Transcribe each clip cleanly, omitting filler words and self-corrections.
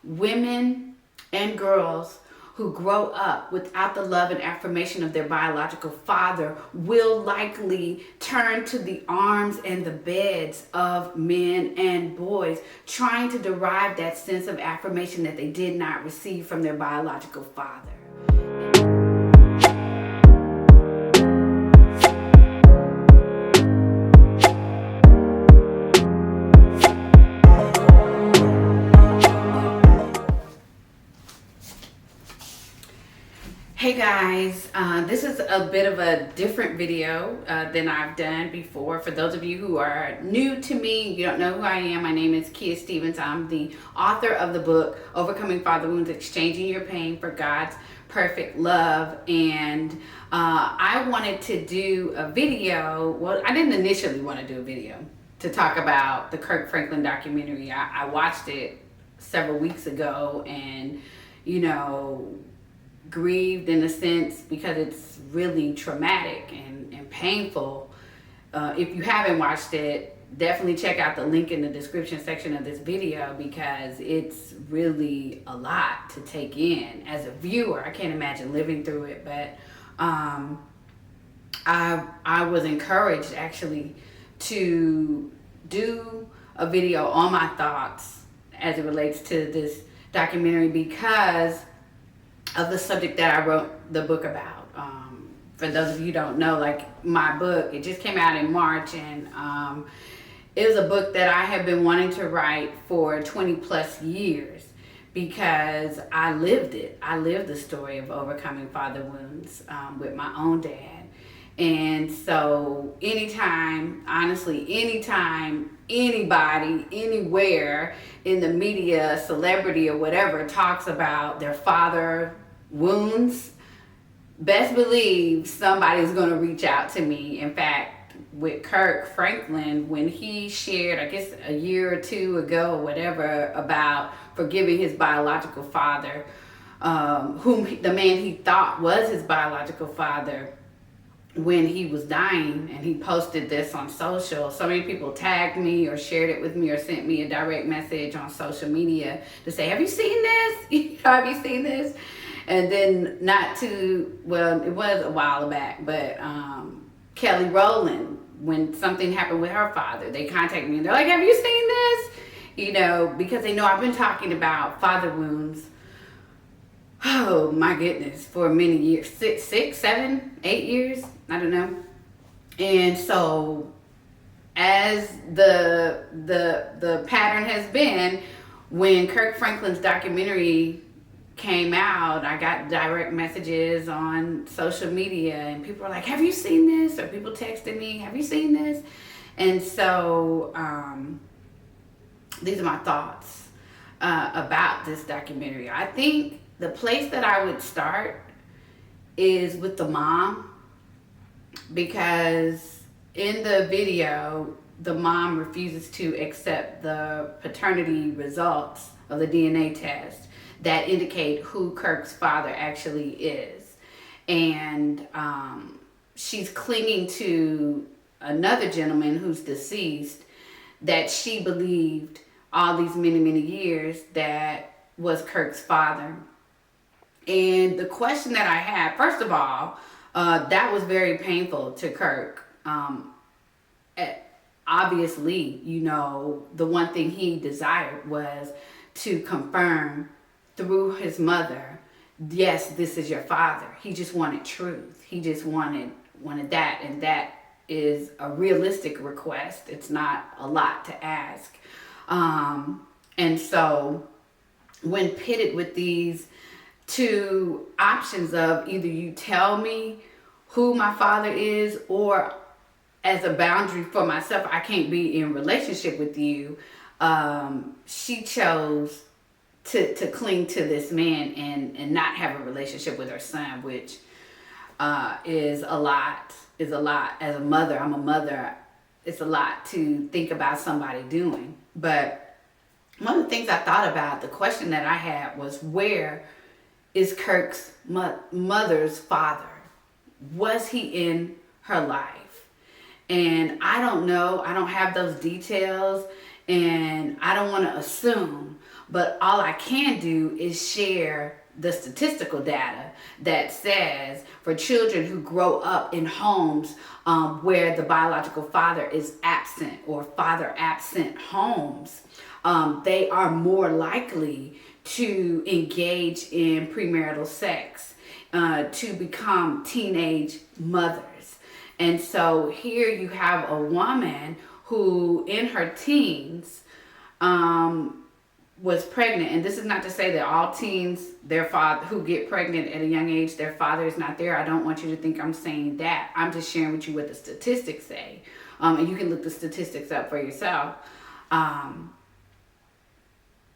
women and girls who grow up without the love and affirmation of their biological father will likely turn to the arms and the beds of men and boys, trying to derive that sense of affirmation that they did not receive from their biological father. Hey guys, this is a bit of a different video than I've done before. For those of you who are new to me, you don't know who I am, my name is Kia Stevens. I'm the author of the book, Overcoming Father Wounds, Exchanging Your Pain for God's Perfect Love. And I wanted to do a video. Well, I didn't initially want to do a video to talk about the Kirk Franklin documentary. I watched it several weeks ago and, grieved in a sense because it's really traumatic and painful. If you haven't watched it, definitely check out the link in the description section of this video because it's really a lot to take in as a viewer. I can't imagine living through it, but I was encouraged actually to do a video on my thoughts as it relates to this documentary because of the subject that I wrote the book about. For those of you who don't know, like my book, it just came out in March, and it was a book that I have been wanting to write for 20 plus years because I lived it. I lived the story of overcoming father wounds with my own dad. And so anytime anybody, anywhere in the media, celebrity or whatever talks about their father wounds, best believe somebody's going to reach out to me. In fact, with Kirk Franklin, when he shared, I guess a year or two ago or whatever, about forgiving his biological father, the man he thought was his biological father, when he was dying, and he posted this on social. So many people tagged me or shared it with me or sent me a direct message on social media to say, have you seen this? Have you seen this? And then it was a while back, but Kelly Rowland, when something happened with her father, they contacted me and they're like, have you seen this? Because they know I've been talking about father wounds, oh my goodness, for many years, 6, 7, 8 years, I don't know. And so as the pattern has been, when Kirk Franklin's documentary came out, I got direct messages on social media and people were like, have you seen this? Or people texted me, have you seen this? And so these are my thoughts about this documentary. I think the place that I would start is with the mom, because in the video, the mom refuses to accept the paternity results of the DNA test that indicate who Kirk's father actually is. And she's clinging to another gentleman who's deceased that she believed all these many, many years that was Kirk's father. And the question that I had, first of all, that was very painful to Kirk. Obviously, the one thing he desired was to confirm through his mother, yes, this is your father. He just wanted truth. He just wanted that, and that is a realistic request. It's not a lot to ask. And so when pitted with these two options of either you tell me who my father is, or as a boundary for myself, I can't be in relationship with you, she chose to cling to this man and not have a relationship with her son, which is a lot. As a mother, I'm a mother, it's a lot to think about somebody doing. But one of the things I thought about, the question that I had was, where is Kirk's mother's father? Was he in her life? And I don't know. I don't have those details, and I don't want to assume. But all I can do is share the statistical data that says for children who grow up in homes where the biological father is absent, or father absent homes, they are more likely to engage in premarital sex, to become teenage mothers. And so here you have a woman who in her teens was pregnant. And this is not to say that all teens, their father who get pregnant at a young age, their father is not there. I don't want you to think I'm saying that. I'm just sharing with you what the statistics say. And you can look the statistics up for yourself.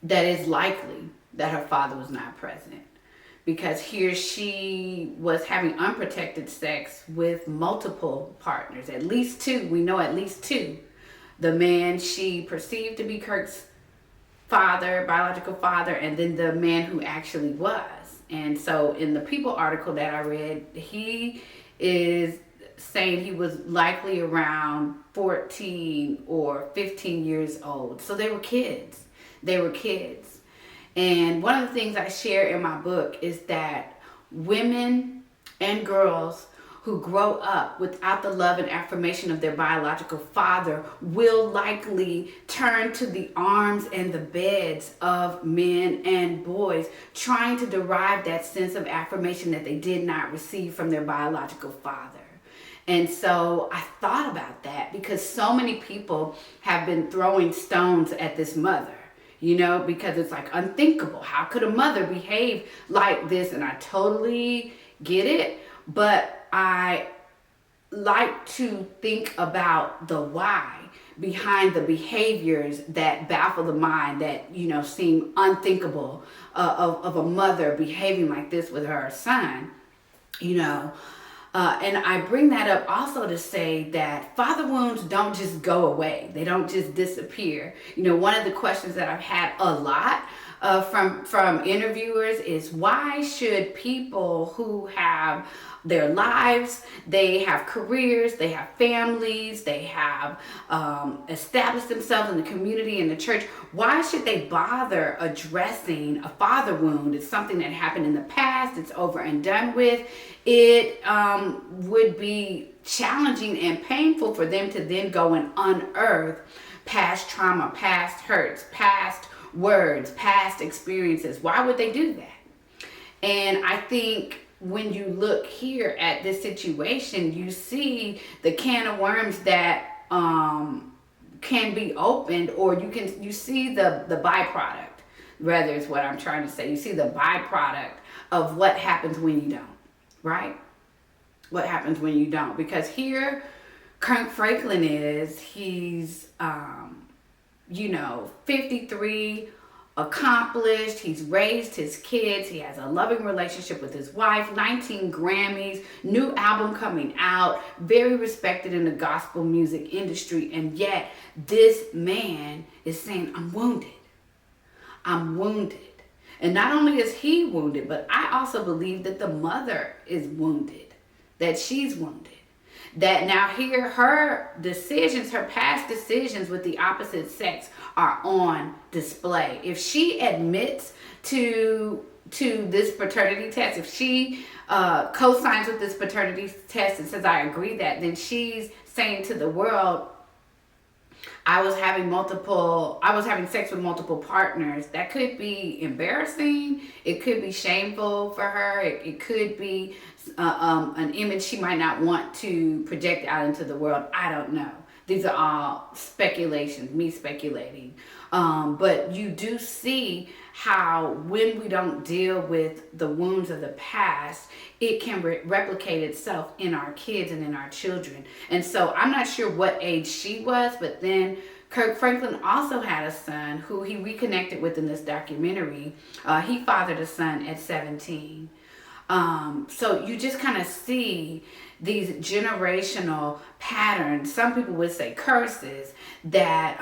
That is likely that her father was not present, because here she was having unprotected sex with multiple partners, at least two. We know at least two. The man she perceived to be Kirk's father, biological father, and then the man who actually was. And so in the People article that I read, he is saying he was likely around 14 or 15 years old. So they were kids. They were kids. And one of the things I share in my book is that women and girls who grow up without the love and affirmation of their biological father will likely turn to the arms and the beds of men and boys, trying to derive that sense of affirmation that they did not receive from their biological father. And so I thought about that, because so many people have been throwing stones at this mother, you know, because it's like unthinkable. How could a mother behave like this? And I totally get it, but I like to think about the why behind the behaviors that baffle the mind, that, you know, seem unthinkable, of a mother behaving like this with her son, you know. And I bring that up also to say that father wounds don't just go away. They don't just disappear. You know, one of the questions that I've had a lot from interviewers is, why should people who have their lives, they have careers, they have families, they have established themselves in the community and the church, why should they bother addressing a father wound? It's something that happened in the past, it's over and done with. It would be challenging and painful for them to then go and unearth past trauma, past hurts, past words, past experiences. Why would they do that? And I think when you look here at this situation, you see the can of worms that can be opened, or you see the byproduct, rather, is what I'm trying to say. You see the byproduct of what happens when you don't, right? What happens when you don't? Because here, Kirk Franklin he's 53, accomplished, he's raised his kids, he has a loving relationship with his wife, 19 Grammys, new album coming out, very respected in the gospel music industry, and yet this man is saying, I'm wounded. I'm wounded. And not only is he wounded, but I also believe that the mother is wounded, that she's wounded. That now here her decisions, her past decisions with the opposite sex are on display. If she admits to this paternity test, if she co-signs with this paternity test and says, I agree that, then she's saying to the world, I was having sex with multiple partners. That could be embarrassing. It could be shameful for her. It could be an image she might not want to project out into the world. I don't know. These are all speculations, me speculating. But you do see how when we don't deal with the wounds of the past, it can replicate itself in our kids and in our children. And so I'm not sure what age she was, but then Kirk Franklin also had a son who he reconnected with in this documentary. He fathered a son at 17. So you just kind of see these generational patterns, some people would say curses, that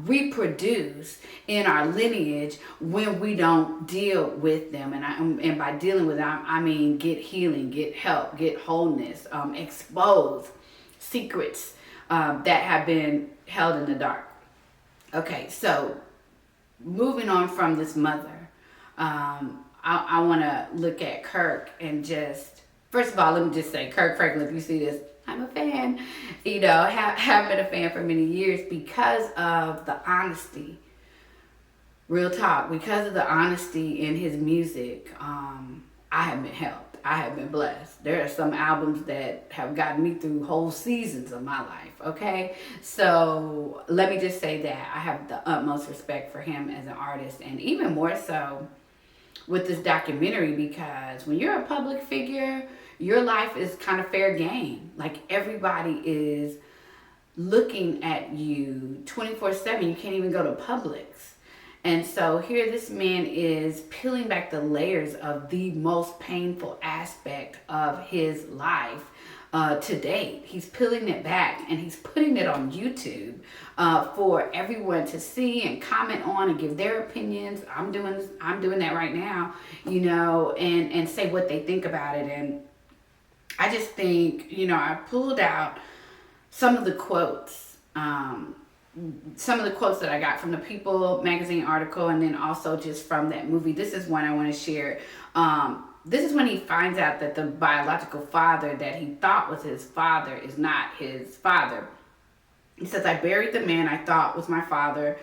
reproduce in our lineage when we don't deal with them. And by dealing with them, I mean get healing, get help, get wholeness, expose secrets that have been held in the dark. Okay, so moving on from this mother, I want to look at Kirk and just, first of all, let me just say, Kirk Franklin, if you see this, I'm a fan. You know, have been a fan for many years because of the honesty. Real talk, because of the honesty in his music, I have been helped. I have been blessed. There are some albums that have gotten me through whole seasons of my life, okay? So let me just say that I have the utmost respect for him as an artist, and even more so with this documentary, because when you're a public figure, your life is kind of fair game. Like, everybody is looking at you 24/7. You can't even go to Publix. And so here this man is peeling back the layers of the most painful aspect of his life to date. He's peeling it back and he's putting it on YouTube for everyone to see and comment on and give their opinions. I'm doing that right now, you know, and say what they think about it. And I just think, you know, I pulled out some of the quotes. Some of the quotes that I got from the People magazine article, and then also just from that movie. This is one I want to share. This is when he finds out that the biological father that he thought was his father is not his father. He says, "I buried the man I thought was my father.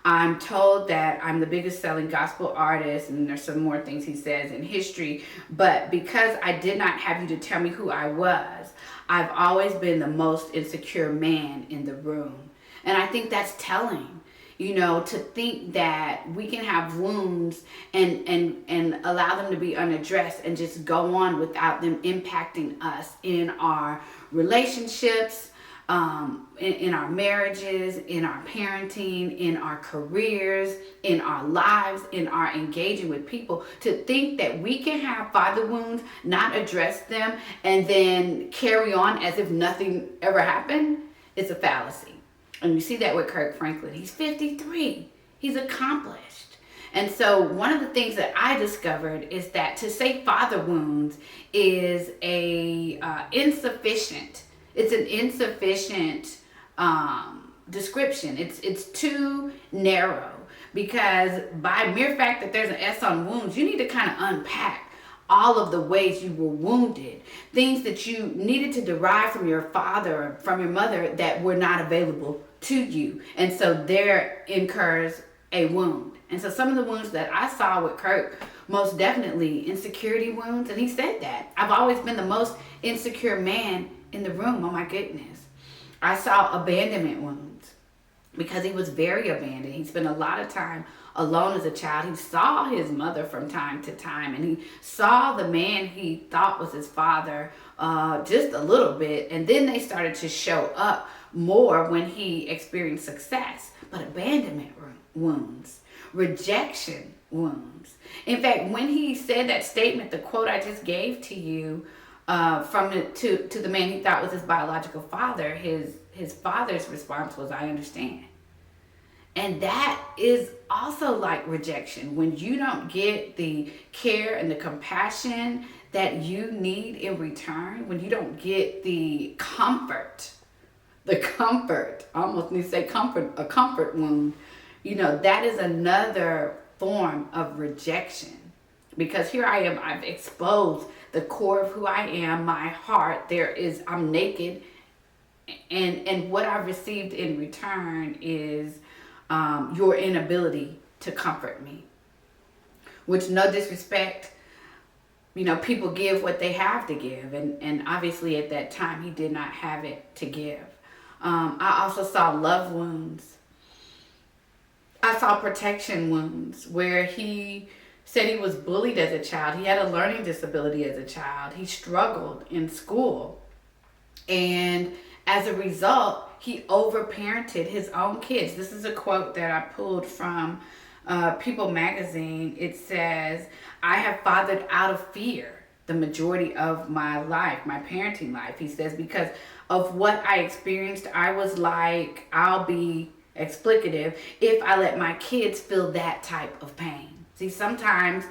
I'm told that I'm the biggest selling gospel artist," and there's some more things he says in history, "but because I did not have you to tell me who I was, I've always been the most insecure man in the room." And I think that's telling, you know, to think that we can have wounds and allow them to be unaddressed and just go on without them impacting us in our relationships, in our marriages, in our parenting, in our careers, in our lives, in our engaging with people. To think that we can have father wounds, not address them, and then carry on as if nothing ever happened is a fallacy. And you see that with Kirk Franklin. He's 53. He's accomplished. And so one of the things that I discovered is that to say father wounds is insufficient. It's an insufficient description. It's too narrow, because by mere fact that there's an S on wounds, you need to kind of unpack all of the ways you were wounded, things that you needed to derive from your father or from your mother that were not available to you. And so there incurs a wound. And so some of the wounds that I saw with Kirk, most definitely insecurity wounds. And he said that. I've always been the most insecure man in the room. Oh my goodness. I saw abandonment wounds because he was very abandoned. He spent a lot of time alone as a child. He saw his mother from time to time, and he saw the man he thought was his father just a little bit, and then they started to show up more when he experienced success. But abandonment wounds, rejection wounds. In fact, when he said that statement, the quote I just gave to you, to the man he thought was his biological father, his father's response was, "I understand." And that is also like rejection. When you don't get the care and the compassion that you need in return, when you don't get the comfort, I almost need to say comfort, a comfort wound, you know, that is another form of rejection. Because here I am, I've exposed the core of who I am, my heart. I'm naked, and what I've received in return is your inability to comfort me. Which, no disrespect, you know, people give what they have to give, and obviously at that time he did not have it to give. I also saw love wounds. I saw protection wounds where he said he was bullied as a child. He had a learning disability as a child. He struggled in school. And as a result, he overparented his own kids. This is a quote that I pulled from People magazine. It says, "I have fathered out of fear the majority of my life, my parenting life." He says, "Because of what I experienced, I was like, I'll be explicative if I let my kids feel that type of pain." See, sometimes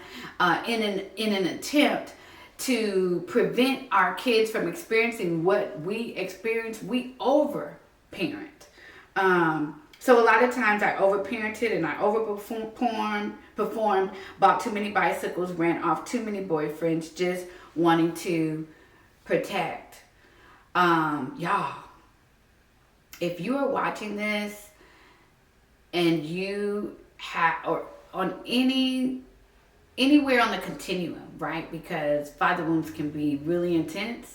in an attempt to prevent our kids from experiencing what we experience, we over parent. So a lot of times I overparented and I performed, bought too many bicycles, ran off too many boyfriends, just wanting to protect. Y'all, if you are watching this and you have, or on anywhere on the continuum, right? Because father wounds can be really intense.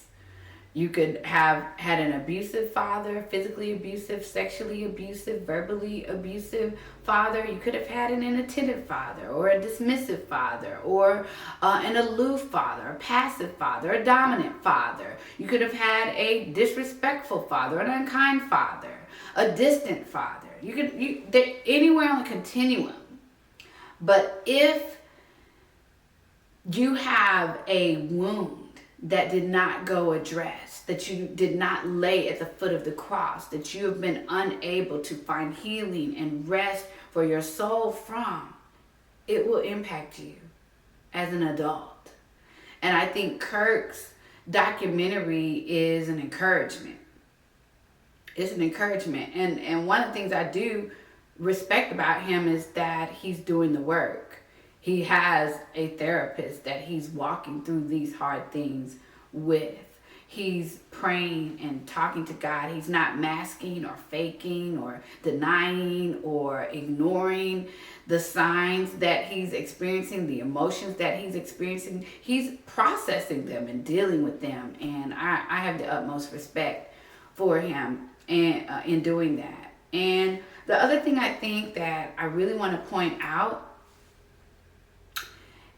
You could have had an abusive father, physically abusive, sexually abusive, verbally abusive father. You could have had an inattentive father, or a dismissive father, or an aloof father, a passive father, a dominant father. You could have had a disrespectful father, an unkind father, a distant father. They're anywhere on the continuum. But if you have a wound that did not go addressed, that you did not lay at the foot of the cross, that you have been unable to find healing and rest for your soul from, it will impact you as an adult. And I think Kirk's documentary is an encouragement. It's an encouragement. And one of the things I do respect about him is that he's doing the work. He has a therapist that he's walking through these hard things with. He's praying and talking to God. He's not masking or faking or denying or ignoring the signs that he's experiencing, the emotions that he's experiencing. He's processing them and dealing with them. And I have the utmost respect for him and in doing that. And the other thing I think that I really want to point out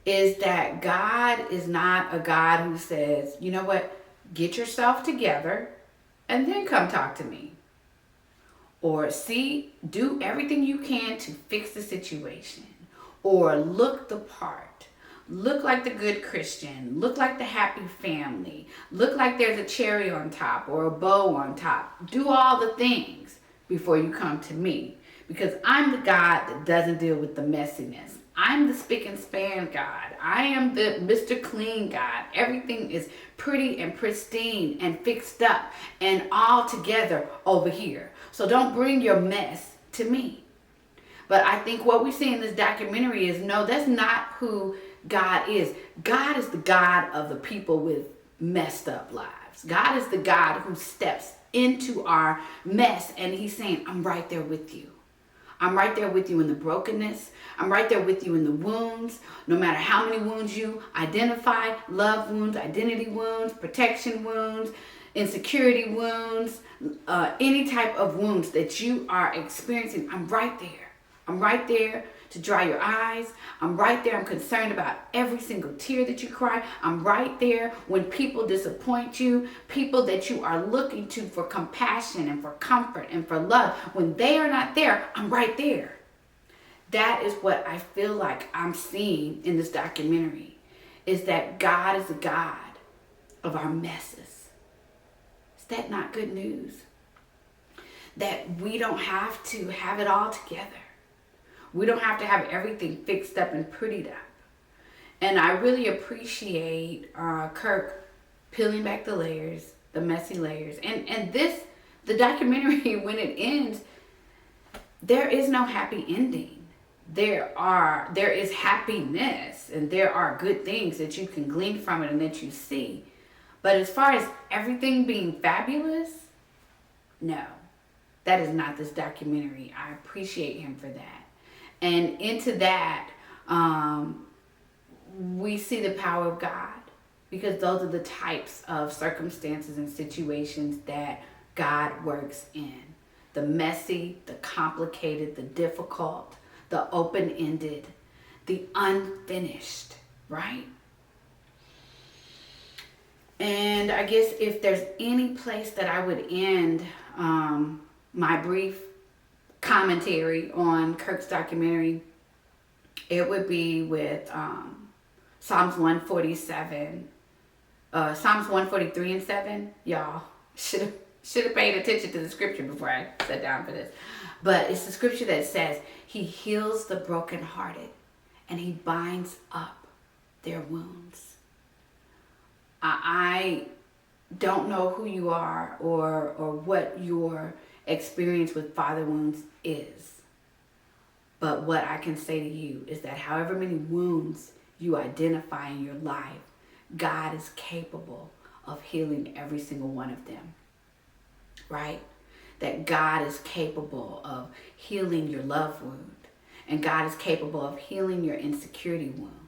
is that God is not a God who says, you know what, get yourself together and then come talk to me. Or do everything you can to fix the situation. Or look the part. Look like the good Christian. Look like the happy family. Look like there's a cherry on top or a bow on top. Do all the things before you come to me. Because I'm the God that doesn't deal with the messiness. I'm the spick and span God. I am the Mr. Clean God. Everything is pretty and pristine and fixed up and all together over here. So don't bring your mess to me. But I think what we see in this documentary is, no, that's not who God is. God is the God of the people with messed up lives. God is the God who steps into our mess and he's saying, I'm right there with you. I'm right there with you in the brokenness. I'm right there with you in the wounds. No matter how many wounds you identify, love wounds, identity wounds, protection wounds, insecurity wounds, any type of wounds that you are experiencing, I'm right there. I'm right there to dry your eyes. I'm right there. I'm concerned about every single tear that you cry. I'm right there when people disappoint you, people that you are looking to for compassion and for comfort and for love. When they are not there, I'm right there. That is what I feel like I'm seeing in this documentary, is that God is the God of our messes. Is that not good news? That we don't have to have it all together. We don't have to have everything fixed up and prettied up. And I really appreciate Kirk peeling back the layers, the messy layers. And the documentary, when it ends, there is no happy ending. There is happiness and there are good things that you can glean from it and that you see. But as far as everything being fabulous, no, that is not this documentary. I appreciate him for that. And into that, we see the power of God, because those are the types of circumstances and situations that God works in. The messy, the complicated, the difficult, the open-ended, the unfinished, right? And I guess if there's any place that I would end my brief commentary on Kirk's documentary, it would be with Psalms 147, Psalms 143 and 7. Y'all should have paid attention to the scripture before I sat down for this. But it's the scripture that says, he heals the brokenhearted and he binds up their wounds. I don't know who you are or what your experience with father wounds is. But what I can say to you is that however many wounds you identify in your life, God is capable of healing every single one of them, right? That God is capable of healing your love wound, and God is capable of healing your insecurity wound.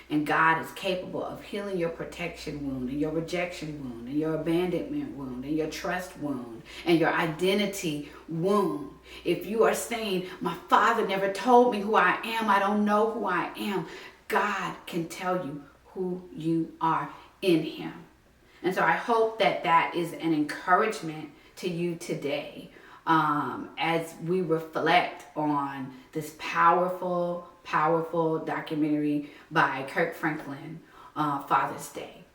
And God is capable of healing your protection wound and your rejection wound and your abandonment wound and your trust wound and your identity wound. If you are saying, my father never told me who I am, I don't know who I am, God can tell you who you are in him. And so I hope that that is an encouragement to you today, as we reflect on this powerful documentary by Kirk Franklin, Father's Day.